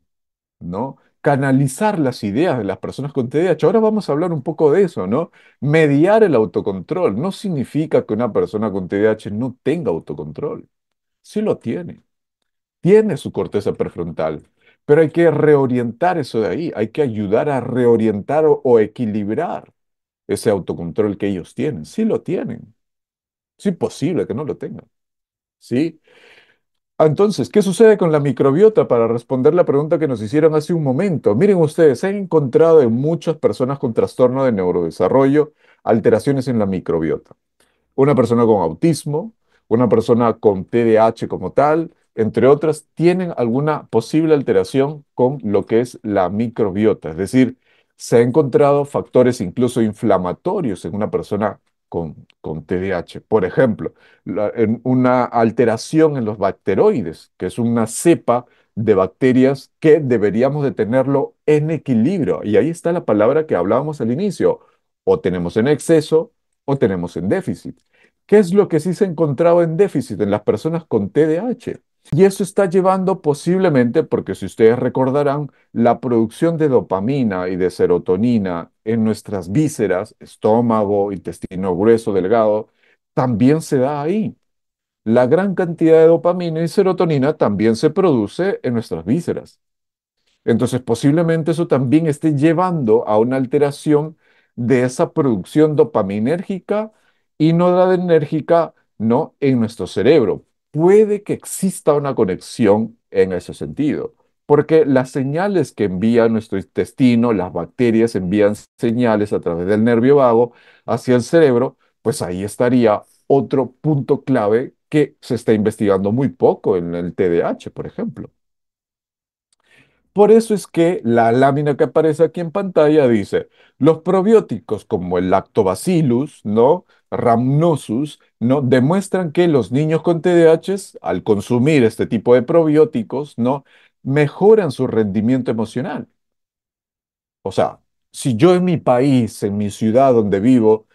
¿no? Canalizar las ideas de las personas con TDAH. Ahora vamos a hablar un poco de eso, ¿no? Mediar el autocontrol no significa que una persona con TDAH no tenga autocontrol. Sí lo tiene su corteza prefrontal, pero hay que reorientar eso de ahí, hay que ayudar a reorientar o equilibrar ese autocontrol que ellos tienen. Sí lo tienen, es imposible que no lo tengan, ¿sí? Entonces, ¿qué sucede con la microbiota? Para responder la pregunta que nos hicieron hace un momento. Miren ustedes, se han encontrado en muchas personas con trastorno de neurodesarrollo alteraciones en la microbiota, una persona con autismo, una persona con TDAH como tal, entre otras, tienen alguna posible alteración con lo que es la microbiota. Es decir, se han encontrado factores incluso inflamatorios en una persona con TDAH. Por ejemplo, en una alteración en los bacteroides, que es una cepa de bacterias que deberíamos de tenerlo en equilibrio. Y ahí está la palabra que hablábamos al inicio. O tenemos en exceso o tenemos en déficit. ¿Qué es lo que sí se ha encontrado en déficit en las personas con TDAH? Y eso está llevando posiblemente, porque si ustedes recordarán, la producción de dopamina y de serotonina en nuestras vísceras, estómago, intestino grueso, delgado, también se da ahí. La gran cantidad de dopamina y serotonina también se produce en nuestras vísceras. Entonces, posiblemente eso también esté llevando a una alteración de esa producción dopaminérgica y noradrenérgica, ¿no? En nuestro cerebro. Puede que exista una conexión en ese sentido, porque las señales que envía nuestro intestino, las bacterias envían señales a través del nervio vago hacia el cerebro, pues ahí estaría otro punto clave que se está investigando muy poco en el TDAH, por ejemplo. Por eso es que la lámina que aparece aquí en pantalla dice, los probióticos como el Lactobacillus, ¿no? Rhamnosus, ¿no? Demuestran que los niños con TDAH, al consumir este tipo de probióticos, ¿no? Mejoran su rendimiento emocional. O sea, si yo en mi país, en mi ciudad donde vivo,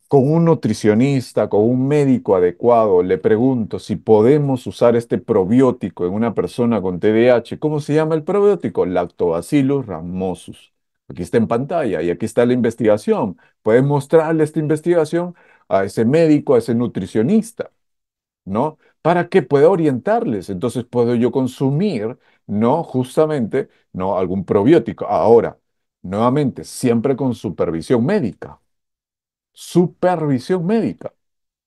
con un nutricionista, con un médico adecuado, le pregunto si podemos usar este probiótico en una persona con TDAH. ¿Cómo se llama el probiótico? Lactobacillus rhamnosus. Aquí está en pantalla y aquí está la investigación. Pueden mostrarle esta investigación a ese médico, a ese nutricionista, ¿no? Para que pueda orientarles. Entonces puedo yo consumir, ¿no? Justamente, ¿no? Algún probiótico. Ahora, nuevamente, siempre con supervisión médica,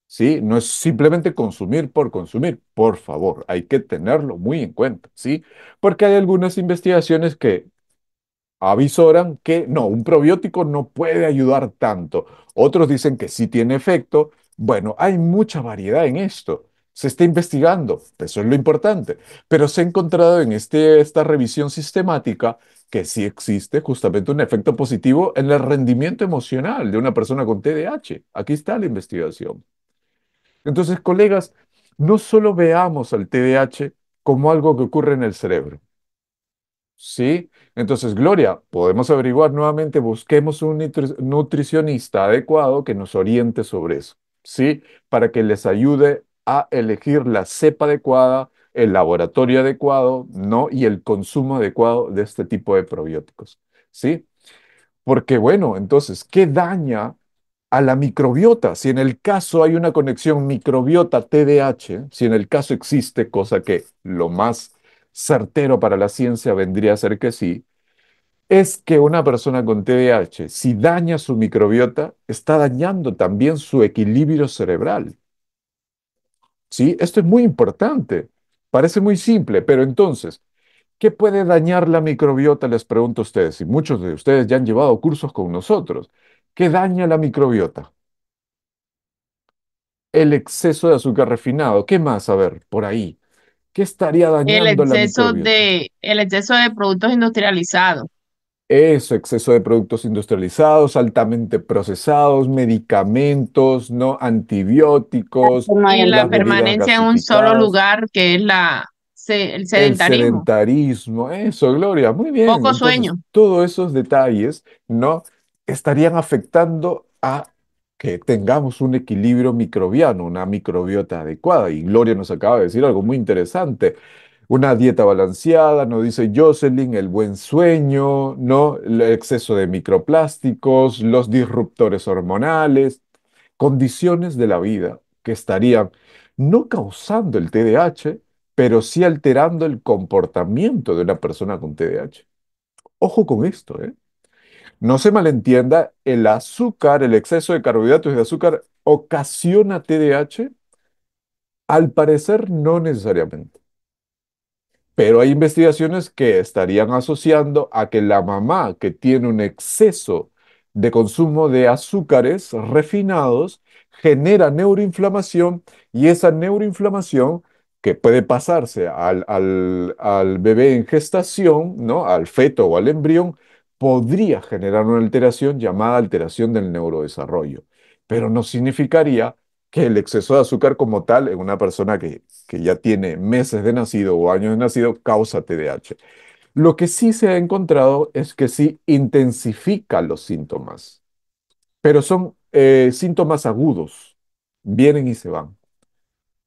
¿sí? No es simplemente consumir por consumir, por favor, hay que tenerlo muy en cuenta, ¿sí? Porque hay algunas investigaciones que avisoran que no, un probiótico no puede ayudar tanto. Otros dicen que sí tiene efecto. Bueno, hay mucha variedad en esto. Se está investigando, eso es lo importante, pero se ha encontrado en esta revisión sistemática que sí existe justamente un efecto positivo en el rendimiento emocional de una persona con TDAH. Aquí está la investigación. Entonces, colegas, no solo veamos al TDAH como algo que ocurre en el cerebro. ¿Sí? Entonces, Gloria, podemos averiguar nuevamente, busquemos un nutricionista adecuado que nos oriente sobre eso, ¿sí? Para que les ayude a elegir la cepa adecuada, el laboratorio adecuado, ¿no? Y el consumo adecuado de este tipo de probióticos, ¿sí? Porque, bueno, entonces, ¿qué daña a la microbiota? Si en el caso hay una conexión microbiota-TDAH, si en el caso existe, cosa que lo más certero para la ciencia vendría a ser que sí, es que una persona con TDAH, si daña su microbiota, está dañando también su equilibrio cerebral. ¿Sí? Esto es muy importante. Parece muy simple, pero entonces, ¿qué puede dañar la microbiota? Les pregunto a ustedes, y muchos de ustedes ya han llevado cursos con nosotros. ¿Qué daña la microbiota? El exceso de azúcar refinado. ¿Qué más? A ver, por ahí. ¿Qué estaría dañando la microbiota? El exceso de productos industrializados Eso, exceso de productos industrializados, altamente procesados, medicamentos, ¿no? Antibióticos, y la las bebidas permanencia en un solo gasificadas, lugar, que es el el sedentarismo, sedentarismo. Eso, Gloria, muy bien. poco Entonces, sueño. todos esos detalles, ¿no? Estarían afectando a que tengamos un equilibrio microbiano, una microbiota adecuada. Y Gloria nos acaba de decir algo muy interesante. Una dieta balanceada, nos dice Jocelyn, el buen sueño, ¿no? El exceso de microplásticos, los disruptores hormonales, condiciones de la vida que estarían no causando el TDAH, pero sí alterando el comportamiento de una persona con TDAH. Ojo con esto, ¿eh? No se malentienda, el azúcar, el exceso de carbohidratos y de azúcar ocasiona TDAH. Al parecer, no necesariamente. Pero hay investigaciones que estarían asociando a que la mamá que tiene un exceso de consumo de azúcares refinados genera neuroinflamación y esa neuroinflamación que puede pasarse al bebé en gestación, ¿no? Al feto o al embrión, podría generar una alteración llamada alteración del neurodesarrollo. Pero no significaría que el exceso de azúcar como tal en una persona que ya tiene meses de nacido o años de nacido causa TDAH. Lo que sí se ha encontrado es que sí intensifica los síntomas, pero son síntomas agudos, vienen y se van,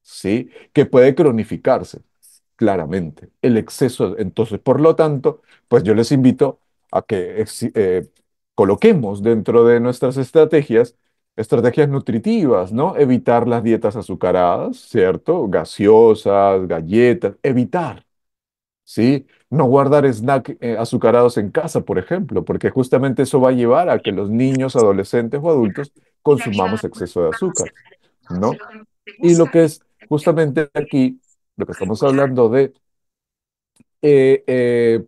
¿sí? Que puede cronificarse, claramente, el exceso. Entonces, por lo tanto, pues yo les invito a que coloquemos dentro de nuestras estrategias estrategias nutritivas, ¿no? Evitar las dietas azucaradas, ¿cierto? Gaseosas, galletas, evitar. ¿Sí? No guardar snacks azucarados en casa, por ejemplo, porque justamente eso va a llevar a que los niños, adolescentes o adultos consumamos exceso de azúcar, ¿no? Y lo que es justamente aquí, lo que estamos hablando de,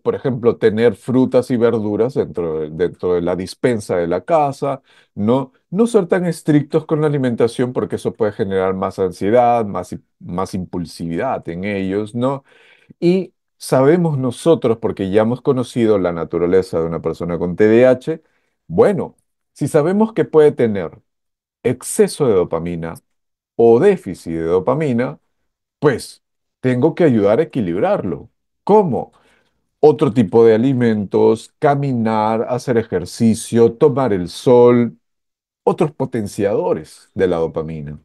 por ejemplo, tener frutas y verduras dentro de la dispensa de la casa, ¿no? No ser tan estrictos con la alimentación porque eso puede generar más ansiedad, más impulsividad en ellos, ¿no? Y sabemos nosotros, porque ya hemos conocido la naturaleza de una persona con TDAH, bueno, si sabemos que puede tener exceso de dopamina o déficit de dopamina, pues tengo que ayudar a equilibrarlo. ¿Cómo? Otro tipo de alimentos, caminar, hacer ejercicio, tomar el sol, otros potenciadores de la dopamina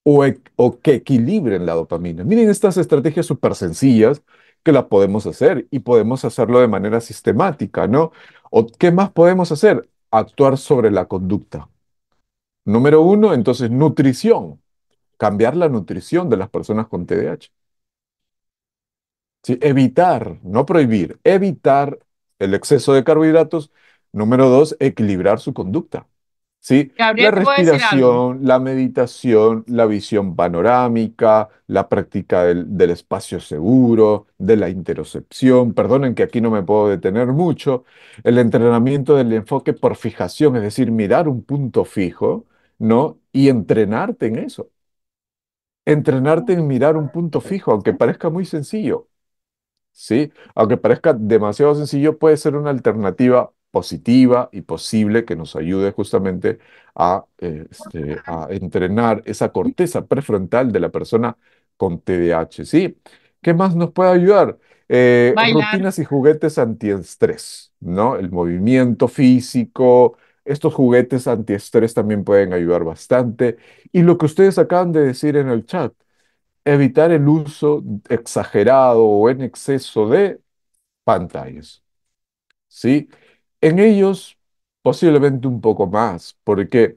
o que equilibren la dopamina. Miren estas estrategias súper sencillas que las podemos hacer y podemos hacerlo de manera sistemática, ¿no? ¿O qué más podemos hacer? Actuar sobre la conducta. Número uno, entonces, nutrición. Cambiar la nutrición de las personas con TDAH. ¿Sí? Evitar, no prohibir, evitar el exceso de carbohidratos. Número dos, equilibrar su conducta. ¿Sí? La Gabriel, ¿te puedo decir algo? respiración, la meditación, la visión panorámica, la práctica del espacio seguro, de la interocepción. Perdonen que aquí no me puedo detener mucho. El entrenamiento del enfoque por fijación, es decir, mirar un punto fijo, ¿no? Y entrenarte en eso. Entrenarte en mirar un punto fijo, aunque parezca muy sencillo. ¿Sí? Aunque parezca demasiado sencillo, puede ser una alternativa positiva y posible que nos ayude justamente a entrenar esa corteza prefrontal de la persona con TDAH, ¿sí? ¿Qué más nos puede ayudar? Bailar. Rutinas y juguetes antiestrés, ¿no? El movimiento físico, estos juguetes antiestrés también pueden ayudar bastante. Y lo que ustedes acaban de decir en el chat, evitar el uso exagerado o en exceso de pantallas, ¿sí? En ellos posiblemente un poco más, porque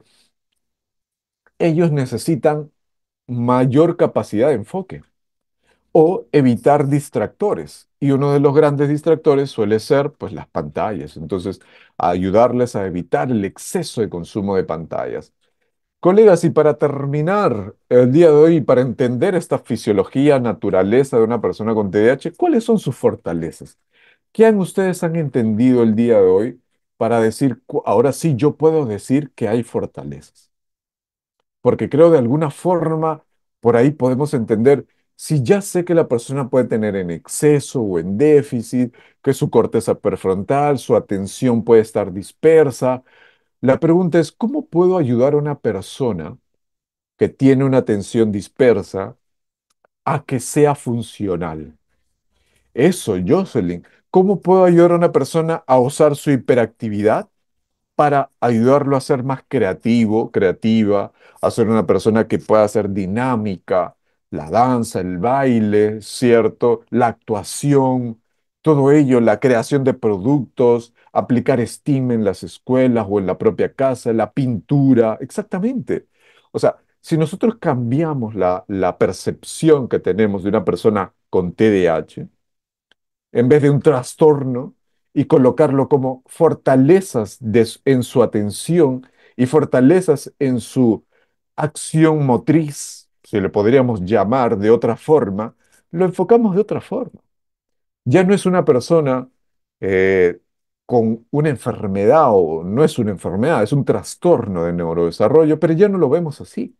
ellos necesitan mayor capacidad de enfoque o evitar distractores. Y uno de los grandes distractores suele ser pues las pantallas. Entonces, ayudarles a evitar el exceso de consumo de pantallas. Colegas, y para terminar el día de hoy, para entender esta fisiología, naturaleza de una persona con TDAH, ¿cuáles son sus fortalezas? Ustedes han entendido el día de hoy para decir, ahora sí yo puedo decir que hay fortalezas? Porque creo de alguna forma por ahí podemos entender, si ya sé que la persona puede tener en exceso o en déficit, que su corteza prefrontal, su atención puede estar dispersa, la pregunta es, ¿cómo puedo ayudar a una persona que tiene una atención dispersa a que sea funcional? Eso, Jocelyn, ¿cómo puedo ayudar a una persona a usar su hiperactividad para ayudarlo a ser más creativo, creativa, a ser una persona que pueda ser dinámica, la danza, el baile, ¿cierto? La actuación, todo ello, la creación de productos, aplicar STEAM en las escuelas o en la propia casa, la pintura, exactamente. O sea, si nosotros cambiamos la percepción que tenemos de una persona con TDAH, en vez de un trastorno y colocarlo como fortalezas en su atención y fortalezas en su acción motriz, si le podríamos llamar de otra forma, lo enfocamos de otra forma. Ya no es una persona eh, con una enfermedad o no es una enfermedad, es un trastorno de neurodesarrollo, pero ya no lo vemos así,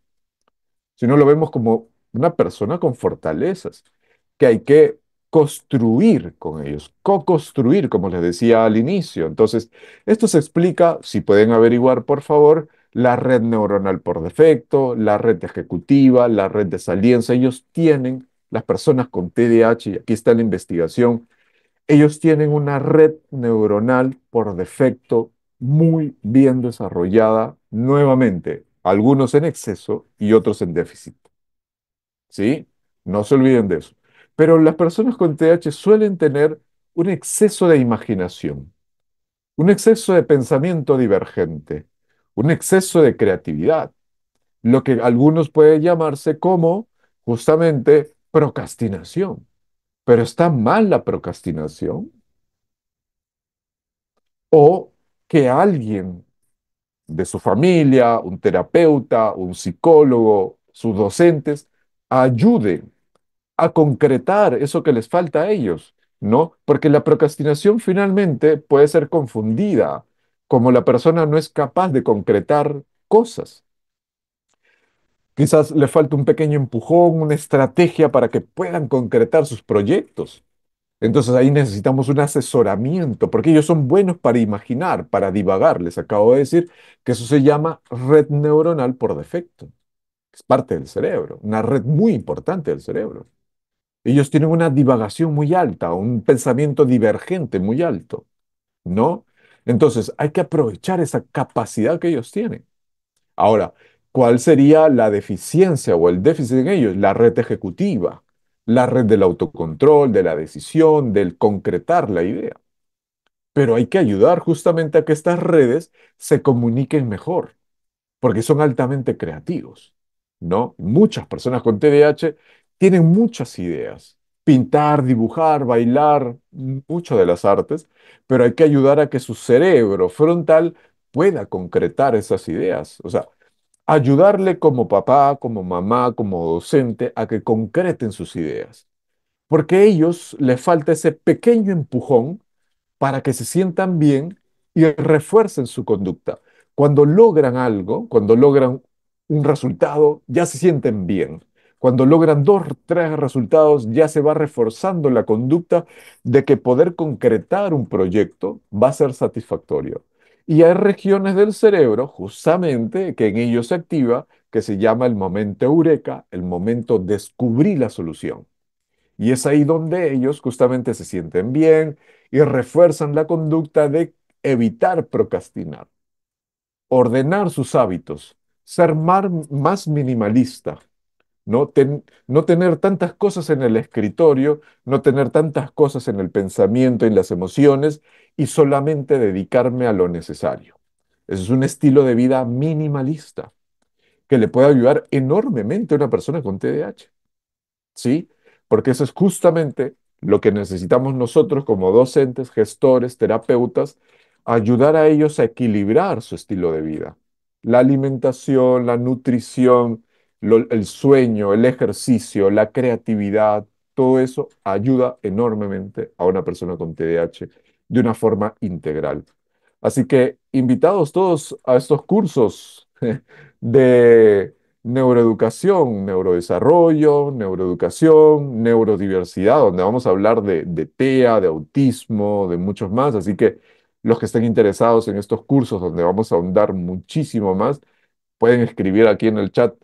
sino lo vemos como una persona con fortalezas que hay que construir con ellos, co-construir, como les decía al inicio. Entonces, esto se explica, si pueden averiguar, por favor, la red neuronal por defecto, la red ejecutiva, la red de saliencia. Ellos tienen, las personas con TDAH, y aquí está la investigación, ellos tienen una red neuronal por defecto muy bien desarrollada, nuevamente, algunos en exceso y otros en déficit. ¿Sí? No se olviden de eso. Pero las personas con TH suelen tener un exceso de imaginación, un exceso de pensamiento divergente, un exceso de creatividad, lo que algunos pueden llamarse como justamente procrastinación. Pero está mal la procrastinación o que alguien de su familia, un terapeuta, un psicólogo, sus docentes, ayuden a concretar eso que les falta a ellos, ¿no? Porque la procrastinación finalmente puede ser confundida como la persona no es capaz de concretar cosas. Quizás le falta un pequeño empujón, una estrategia para que puedan concretar sus proyectos. Entonces ahí necesitamos un asesoramiento, porque ellos son buenos para imaginar, para divagar. Les acabo de decir que eso se llama red neuronal por defecto. Es parte del cerebro, una red muy importante del cerebro. Ellos tienen una divagación muy alta, un pensamiento divergente muy alto, ¿no? Entonces, hay que aprovechar esa capacidad que ellos tienen. Ahora, ¿cuál sería la deficiencia o el déficit en ellos? La red ejecutiva, la red del autocontrol, de la decisión, del concretar la idea. Pero hay que ayudar justamente a que estas redes se comuniquen mejor porque son altamente creativos, ¿no? Muchas personas con TDAH tienen muchas ideas, pintar, dibujar, bailar, mucho de las artes, pero hay que ayudar a que su cerebro frontal pueda concretar esas ideas, o sea, ayudarle como papá, como mamá, como docente a que concreten sus ideas, porque a ellos les falta ese pequeño empujón para que se sientan bien y refuercen su conducta. Cuando logran algo, cuando logran un resultado, ya se sienten bien. Cuando logran dos, tres resultados, ya se va reforzando la conducta de que poder concretar un proyecto va a ser satisfactorio. Y hay regiones del cerebro, justamente, que en ellos se activa, que se llama el momento eureka, el momento descubrí la solución. Y es ahí donde ellos justamente se sienten bien y refuerzan la conducta de evitar procrastinar, ordenar sus hábitos, ser más minimalista, no tener tantas cosas en el escritorio, no tener tantas cosas en el pensamiento y en las emociones y solamente dedicarme a lo necesario. Ese es un estilo de vida minimalista que le puede ayudar enormemente a una persona con TDAH. ¿Sí? Porque eso es justamente lo que necesitamos nosotros como docentes, gestores, terapeutas, ayudar a ellos a equilibrar su estilo de vida. La alimentación, la nutrición, el sueño, el ejercicio, la creatividad, todo eso ayuda enormemente a una persona con TDAH de una forma integral. Así que invitados todos a estos cursos de neuroeducación, neurodesarrollo, neuroeducación, neurodiversidad, donde vamos a hablar de TEA, de autismo, de muchos más. Así que los que estén interesados en estos cursos, donde vamos a ahondar muchísimo más, pueden escribir aquí en el chat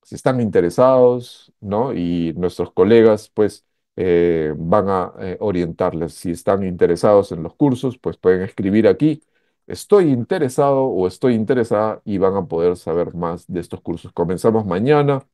si están interesados, ¿no? Y nuestros colegas, pues, van a orientarles. Si están interesados en los cursos, pues pueden escribir aquí, estoy interesado o estoy interesada y van a poder saber más de estos cursos. Comenzamos mañana